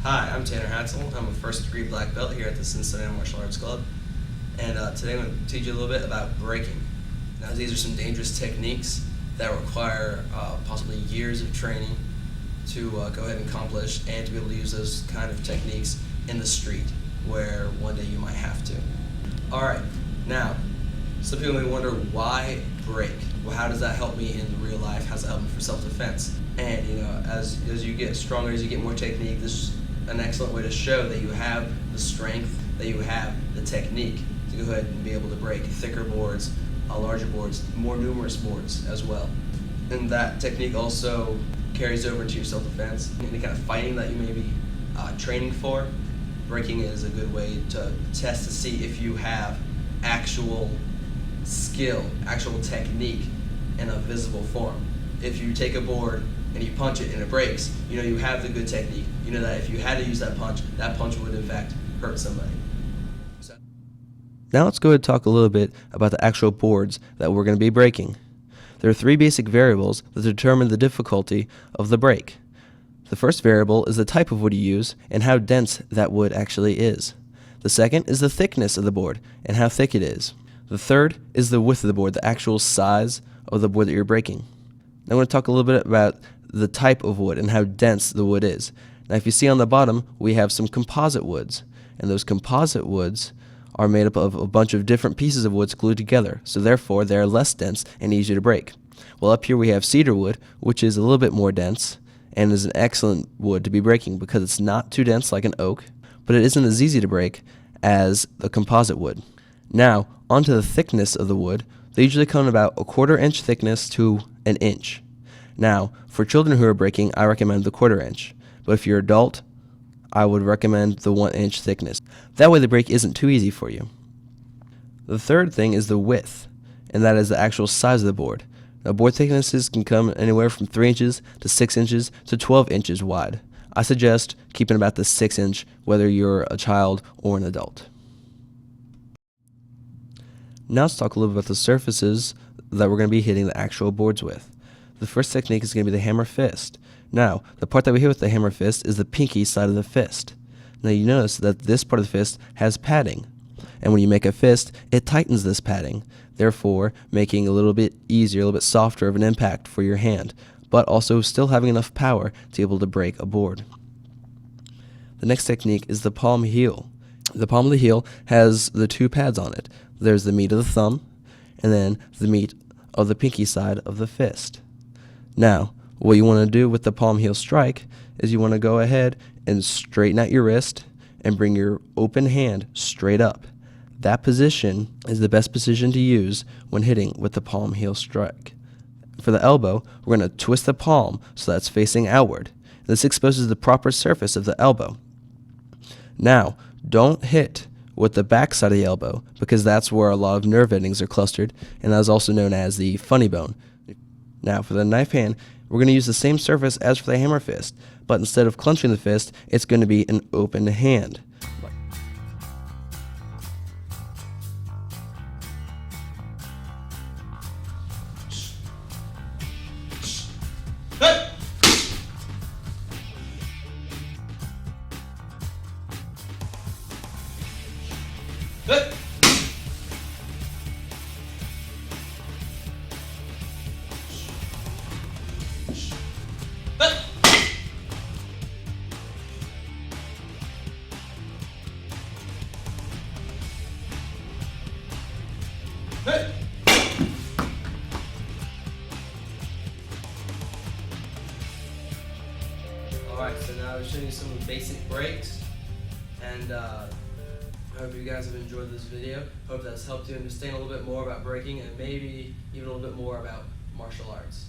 Hi, I'm Tanner Hatzel. I'm a first degree black belt here at the Cincinnati Martial Arts Club. And today I'm going to teach you a little bit about breaking. Now, these are some dangerous techniques that require possibly years of training to go ahead and accomplish, and to be able to use those kind of techniques in the street where one day you might have to. Alright, now, some people may wonder, why break? Well, how does that help me in real life? How does that help me for self-defense? And as you get stronger, as you get more technique, this is an excellent way to show that you have the strength, that you have the technique to go ahead and be able to break thicker boards, larger boards, more numerous boards as well. And that technique also carries over into your self-defense. Any kind of fighting that you may be training for, breaking is a good way to test to see if you have actual skill, actual technique in a visible form. If you take a board and you punch it and it breaks, you have the good technique. You know that if you had to use that punch would in fact hurt somebody. Now let's go ahead and talk a little bit about the actual boards that we're going to be breaking. There are three basic variables that determine the difficulty of the break. The first variable is the type of wood you use and how dense that wood actually is. The second is the thickness of the board and how thick it is. The third is the width of the board, the actual size of the board that you're breaking. Now I'm going to talk a little bit about the type of wood and how dense the wood is. Now if you see on the bottom, we have some composite woods, and those composite woods are made up of a bunch of different pieces of woods glued together, so therefore they are less dense and easier to break. Well, up here we have cedar wood, which is a little bit more dense and is an excellent wood to be breaking because it's not too dense like an oak, but it isn't as easy to break as a composite wood. Now, onto the thickness of the wood. They usually come in about a 1/4 inch thickness to an inch. Now, for children who are breaking, I recommend the 1/4 inch, but if you're an adult, I would recommend the 1 inch thickness. That way the break isn't too easy for you. The third thing is the width, and that is the actual size of the board. Now, board thicknesses can come anywhere from 3 inches to 6 inches to 12 inches wide. I suggest keeping about the 6 inch whether you're a child or an adult. Now let's talk a little bit about the surfaces that we're going to be hitting the actual boards with. The first technique is going to be the hammer fist. Now, the part that we hit with the hammer fist is the pinky side of the fist. Now you notice that this part of the fist has padding, and when you make a fist, it tightens this padding, therefore making a little bit easier, a little bit softer of an impact for your hand, but also still having enough power to be able to break a board. The next technique is the palm heel. The palm of the heel has the two pads on it. There's the meat of the thumb, and then the meat of the pinky side of the fist. Now, what you want to do with the palm heel strike is you want to go ahead and straighten out your wrist and bring your open hand straight up. That position is the best position to use when hitting with the palm heel strike. For the elbow, we're going to twist the palm so that's facing outward. This exposes the proper surface of the elbow. Now, don't hit with the back side of the elbow because that's where a lot of nerve endings are clustered, and that is also known as the funny bone. Now, for the knife hand, we're going to use the same surface as for the hammer fist, but instead of clenching the fist, it's going to be an open hand. Alright, so now I've shown you some basic breaks, and I hope you guys have enjoyed this video. Hope that's helped you understand a little bit more about breaking and maybe even a little bit more about martial arts.